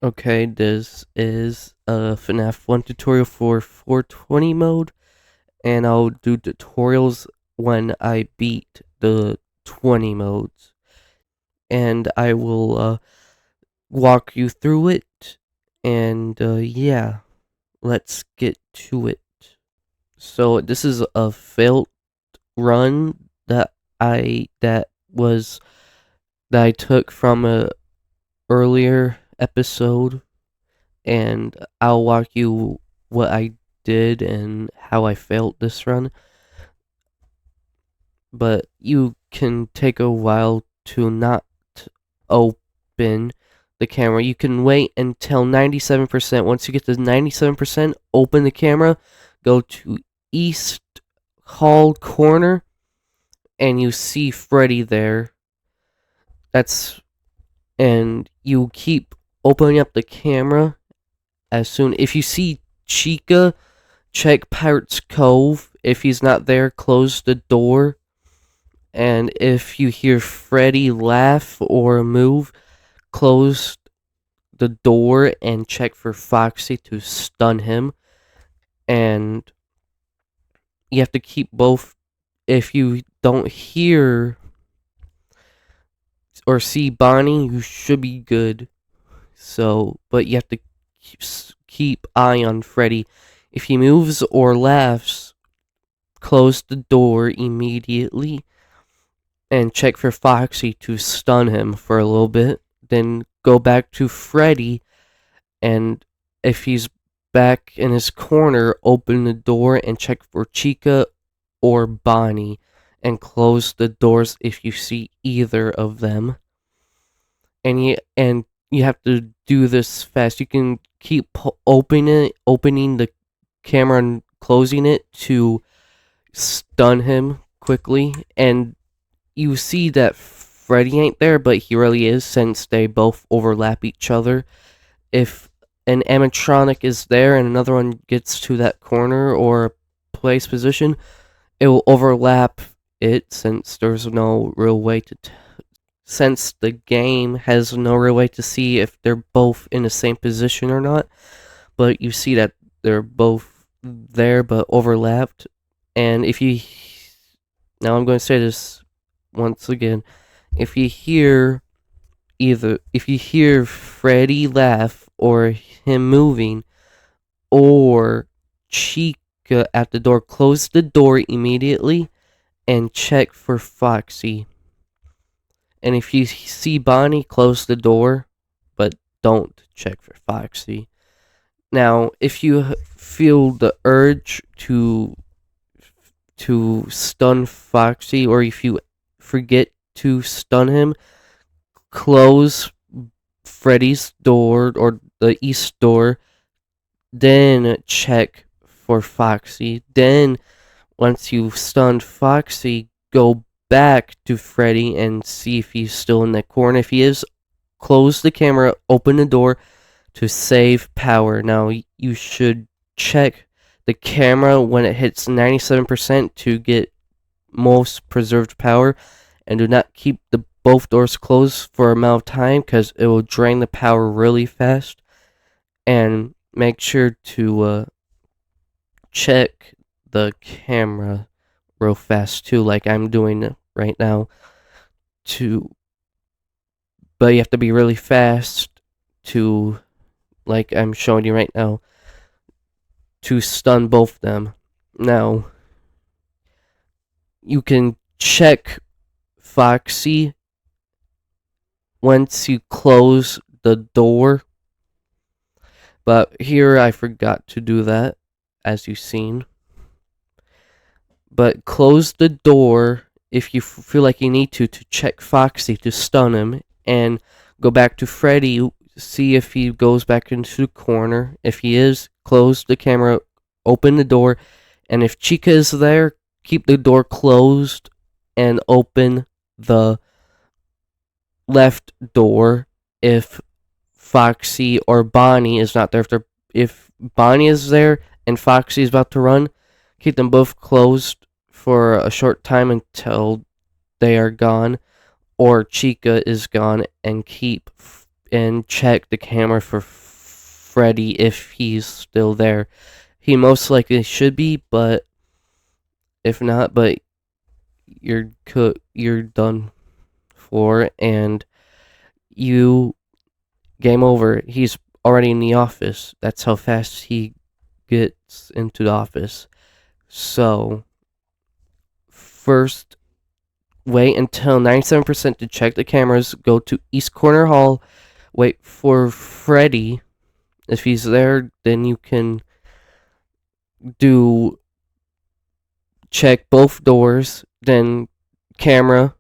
Okay, this is a FNAF 1 tutorial for 420 mode, and I'll do tutorials when I beat the 20 modes. And I will walk you through it, and yeah, let's get to it. So this is a failed run that I took from a earlier episode, and I'll walk you what I did and how I failed this run. But you can take a while to not open the camera. You can wait until 97%. Once you get to 97%, open the camera, go to East Hall corner, and you see Freddy there. And you keep opening up the camera if you see Chica, check Pirate's Cove. If he's not there, close the door. And if you hear Freddy laugh or move, close the door and check for Foxy to stun him. And you have to keep both. If you don't hear or see Bonnie, you should be good. But you have to keep eye on Freddy. If he moves or laughs, close the door immediately and check for Foxy to stun him for a little bit. Then go back to Freddy, and if he's back in his corner, open the door and check for Chica or Bonnie, and close the doors if you see either of them. And you have to do this fast. You can keep opening the camera and closing it to stun him quickly. And you see that Freddy ain't there, but he really is, since they both overlap each other. If an animatronic is there and another one gets to that corner or place position, it will overlap it, since there's no real way to since the game has no real way to see if they're both in the same position or not. But you see that they're both there but overlapped. And now I'm going to say this once again, if you hear Freddy laugh or him moving or Chica at the door, close the door immediately and check for Foxy. And if you see Bonnie, close the door, but don't check for Foxy. Now, if you feel the urge to stun Foxy, or if you forget to stun him, close Freddy's door or the east door, then check for Foxy. Then, once you've stunned Foxy, go back to Freddy and see if he's still in that corner. If he is, close the camera, open the door to save power. Now, you should check the camera when it hits 97% to get most preserved power, and do not keep both doors closed for an amount of time, because it will drain the power really fast. And make sure to check the camera real fast too, like I'm doing right now. But you have to be really fast to, like I'm showing you right now, to stun both of them. Now, you can check Foxy once you close the door, but here I forgot to do that, as you've seen. But close the door if you feel like you need to check Foxy to stun him, and go back to Freddy, see if he goes back into the corner. If he is, close the camera, open the door, and if Chica is there, keep the door closed and open the left door. If Foxy or Bonnie is not there, if Bonnie is there and Foxy is about to run, keep them both closed for a short time until they are gone, or Chica is gone, and keep and check the camera for Freddy if he's still there. He most likely should be, but if not, but you're done for, and you game over. He's already in the office. That's how fast he gets into the office. So first, wait until 97% to check the cameras. Go to East Corner Hall. Wait for Freddy. If he's there, then you can do check both doors. Then camera.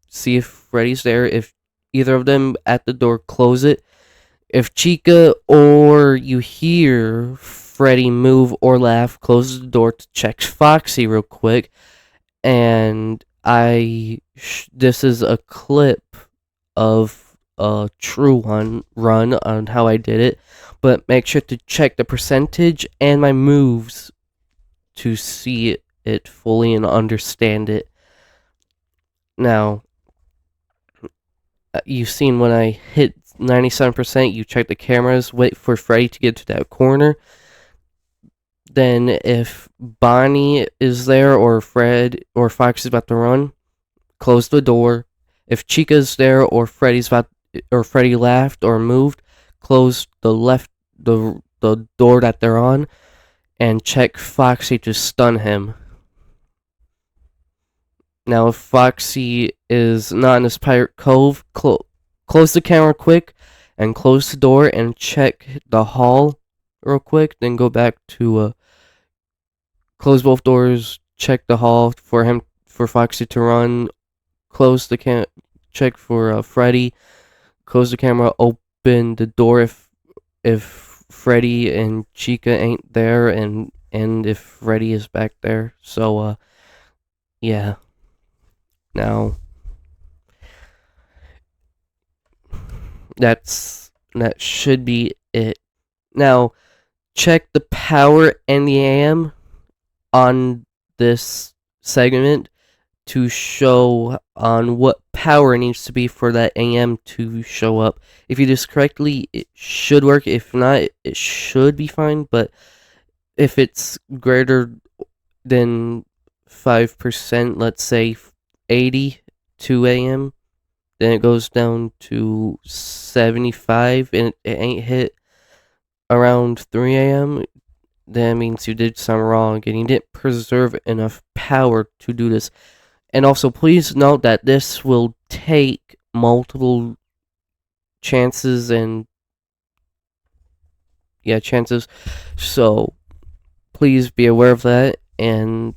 See if Freddy's there. If either of them at the door, close it. If Chica or you hear Freddy move or laugh, close the door to check Foxy real quick. And this is a clip of a true one run on how I did it, but make sure to check the percentage and my moves to see it fully and understand it. Now, you've seen when I hit 97%, you check the cameras, wait for Freddy to get to that corner. Then if Bonnie is there or Fred or Fox is about to run, close the door. If Chica's there or Freddy laughed or moved, close the door that they're on and check Foxy to stun him. Now if Foxy is not in this pirate cove, close the camera quick and close the door and check the hall real quick, then go back to close both doors, check the hall for Foxy to run, close the check for Freddy, close the camera, open the door if Freddy and Chica ain't there, and if Freddy is back there. So yeah. Now that should be it. Now check the power and the AM on this segment to show on what power needs to be for that AM to show up. If you do this correctly, it should work. If not, it should be fine. But if it's greater than 5%, let's say 82 AM, then it goes down to 75 and it ain't hit around 3 AM. That means you did something wrong and you didn't preserve enough power to do this. And also, please note that this will take multiple chances chances. So, please be aware of that, and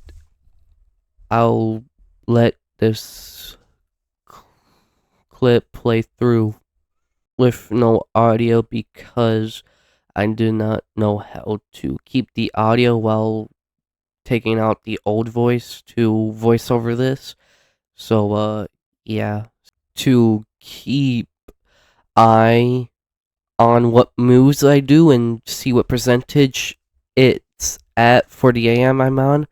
I'll let this clip play through with no audio because I do not know how to keep the audio while taking out the old voice to voice over this. So yeah, to keep eye on what moves I do and see what percentage it's at for the AM I'm on,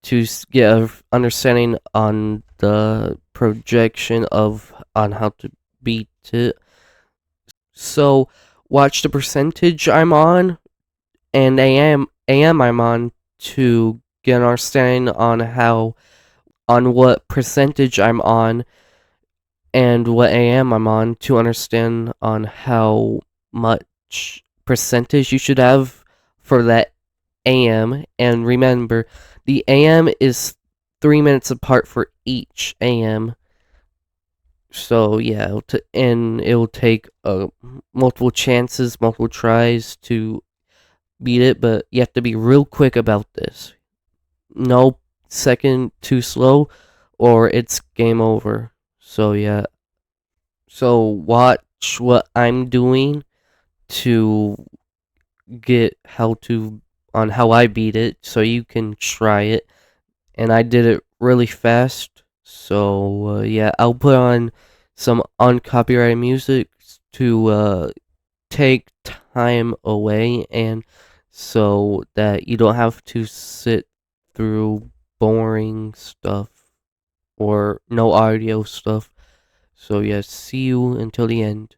to get a understanding on the projection on how to beat it. So watch the percentage I'm on and AM I'm on to get an understanding on what percentage I'm on and what AM I'm on to understand on how much percentage you should have for that AM. And remember, the AM is 3 minutes apart for each AM. So yeah, it will take multiple chances, multiple tries to beat it, but you have to be real quick about this. No second too slow or it's game over. So yeah. So watch what I'm doing to get how I beat it so you can try it. And I did it really fast. So yeah, I'll put on some uncopyrighted music to take time away, and so that you don't have to sit through boring stuff or no audio stuff. So yeah, see you until the end.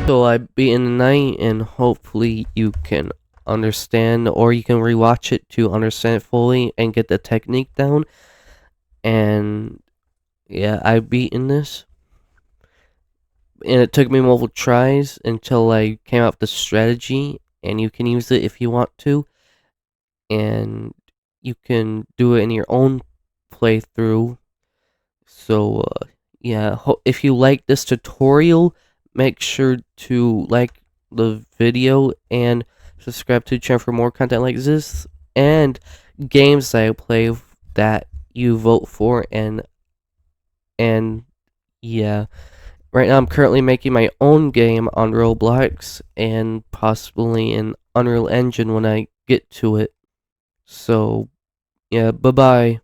So I beat in the night, and hopefully you can understand, or you can rewatch it to understand it fully and get the technique down. And yeah, I beat in this, and it took me multiple tries until I came up with the strategy, and you can use it if you want to, and you can do it in your own playthrough. So yeah, if you like this tutorial, make sure to like the video and subscribe to the channel for more content like this and games that I play that you vote for. And yeah, right now I'm currently making my own game on Roblox and possibly in Unreal Engine when I get to it. So yeah, bye bye.